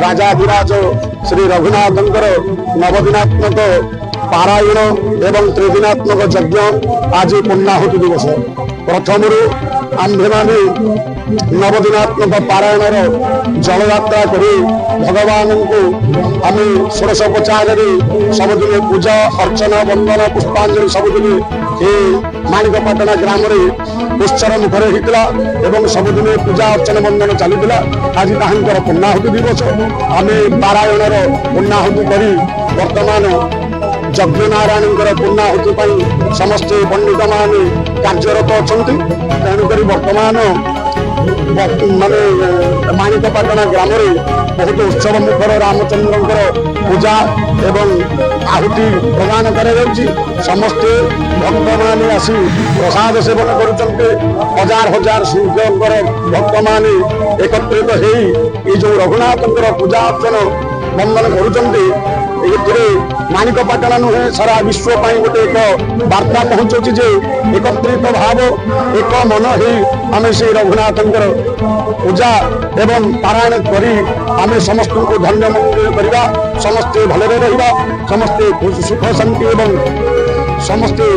राजाधिराज श्री रघुनाथंकर नवदिनात्मक पारायण एवं त्रिदिनात्मक यज्ञ आज पूर्णाहुति दिवस प्रथम आंभे माने नवदिनात्मक पारायण जलयात्रा कर भगवान को आम षोड़शोपचार सबुदिन पूजा अर्चना वंदन पुष्पांजलि सबुदिन ये माणिकपाटना ग्राम उत्सव मुखर होता एवं सबुदिन पूजा अर्चना वंदन चलता आज ताहर पूर्णाहुति दिवस आम पारायणर पूर्णाहुति कर वर्तमान यज्ञ नारायण पूर्णाहुति समस्ते पंडित मान कार्यरत अच्छा तेणुक वर्तमान माने माणिकपाटना ग्राम बहुत उत्सव मुखर रामचंद्र पूजा एवं आहुति प्रदान कर समस्ते भक्त मान आसी प्रसाद सेवन कर हजार हजार संख्यकर भक्त मान एकत्रित हो जो रघुनाथंकर पूजा अर्चना वंदन कर माणिकपाटना नुहे सारा विश्व गोटे एक वार्ता पहुंचुची जे एकत्रित भाव एक मन ही आम से रघुनाथंकर पूजा एवं पारायण करी आम समस्त को धन्य मंदिर करवा समस्ते भलरे रहिबा समस्ते सुख शांति एवं समस्ते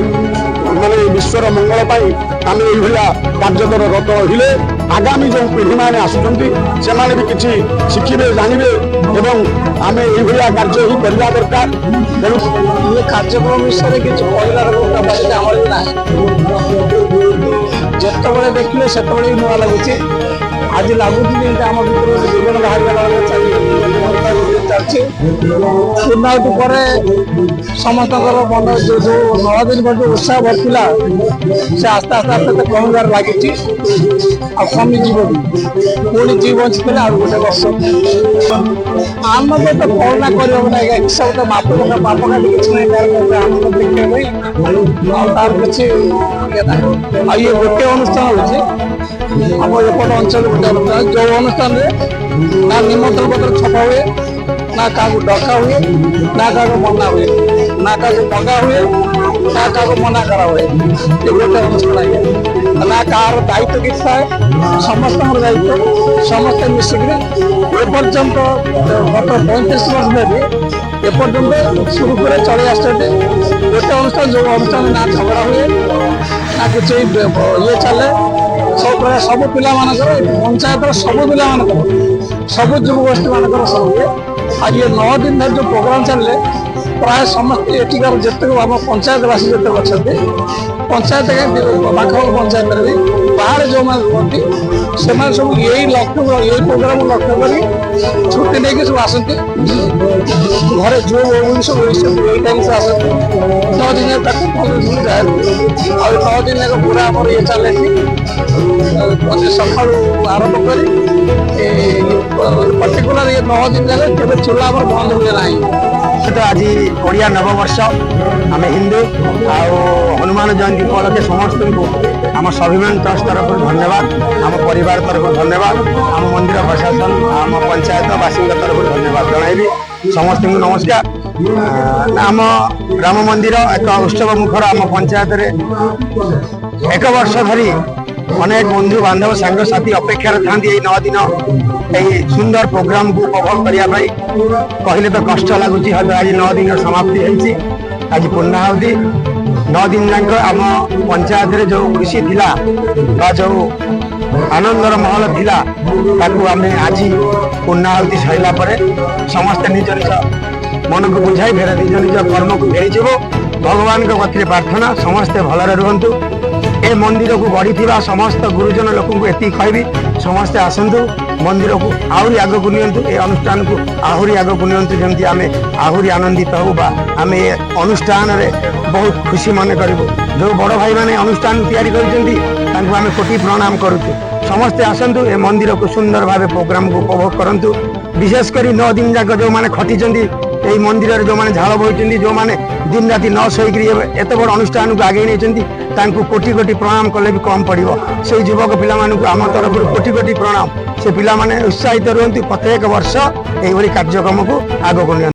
माने विश्वर मंगल पाई आम ये कार्यकर रत रहिले आगामी जो पीढ़ी मैंने आसुंट से भी किसी शिखिबे जानवे एवं आम ये कार्य ही करवा दरकार तेणु ये कार्यक्रम विषय किसी कहलार जिते देखिले से नुआ लगुच आज लगुच आम भर जीवन बाहर चलती पूर्णाहुति पर समस्त मन जो 9 दिन पर जो उत्साह भरता से आस्ते आस्ते आस्ते कमिबार लगी कमिजी पुणी जी बची गोटे वर्ष आनंद तो कौना कर सब तो बाप का किसी आनंद देखा तार किसी ये गोटे अनुष्ठान होम एपट अंचल गोटे अनुष्ठान जो अनुष्ठान ना निमंत्रण पत्र छपा हुए ना क्या डका हुए ना क्या मना हुए ना क्या मगा हुए ना क्या मना करा हुए ये गोटे अनुष्ठान ना कार दायित्व किसी थाए समस्त दायित्व समस्ते मिसिक एपर्यंत गत 35 वर्ष भी एपर्यंत सुरुखुरे चले आस गोटे अनुष्ठान जो अनुष्ठान ना झगड़ा हुए ना किसी ये चले सब प्रकार सब पिला पंचायत सब पिला सब युवगोष्ठी मान सब आज ये 9 दिन धर जो प्रोग्राम चलले प्राय समस्ते एटिकार जिते आम पंचायतवासी जिते अच्छा पंचायत पाख पंचायत बाहर जो रुहति से सब यही लक्ष्य यही प्रोग्राम लक्ष्य कर छुट्टी नहीं सब आसती घर जो सब यही टाइम से आसती 9 दिन तक 9 दिन पूरा आम ये चले सका आरंभ कर पर्टिकुलर ये 9 दिन जाए केवल चूल्हा पर बंद हुए ना तो आज ओडिया नववर्ष आम हिंदू हनुमान जयंती उपलक्षे समस्त को आम स्वाभिमान ट्रस्ट तरफ धन्यवाद आम परिवार तरफ धन्यवाद आम मंदिर प्रशासन आम पंचायत बासी तरफ धन्यवाद जनइबी समस्त को नमस्कार आम राम मंदिर एक उत्सव मुखर आम पंचायत एक वर्ष धरी अनेक बंधु बांधव सांग साथी अपेक्षार था 9 दिन यही सुंदर प्रोग्राम को उपभोग करने कहले तो कष्ट लगुच आज 9 दिन समाप्ति होती आज पूर्णाहुति 9 दिन जाक आम पंचायत जो खुशी थिला जो आनंदर महल थिला ताकू आम आज पूर्णाहुति सरला समस्ते निज निज मन को बुझाई फेर निज निज कर्म को फेरी भगवान कथि प्रार्थना समस्ते भलरे रुहतु ए मंदिर को गढ़ी समस्त गुरुजन लोक ये कहबी समस्ते आसतु मंदिर को आहरी आग को नियंतु ए अनुष्ठान को आहरी आग को नियंतु जमती आम आहरी आनंदित होबा आम ए अनुष्ठान रे बहुत खुशी मन करूँ जो बड़ भाई माने अनुष्ठान तैयारी करते आम कोटि प्रणाम करुचु समस्ते आसतु ए मंदिर को सुंदर भाव प्रोग्राम को उपभोग करंतु विशेषकर 9 दिन जाक जो मैंने खटी यही मंदिर जो मैंने झाड़ बोई जो मैंने दिन राति न शोक एत बड़ अनुष्ठान को आगे नहीं कोटि कोटि प्रणाम कले भी कम पड़ो से युवक पिला आम तरफ कोटि कोटि प्रणाम से पिला उत्साहित रुहतु प्रत्येक वर्ष यही कार्यक्रम को आगक नि।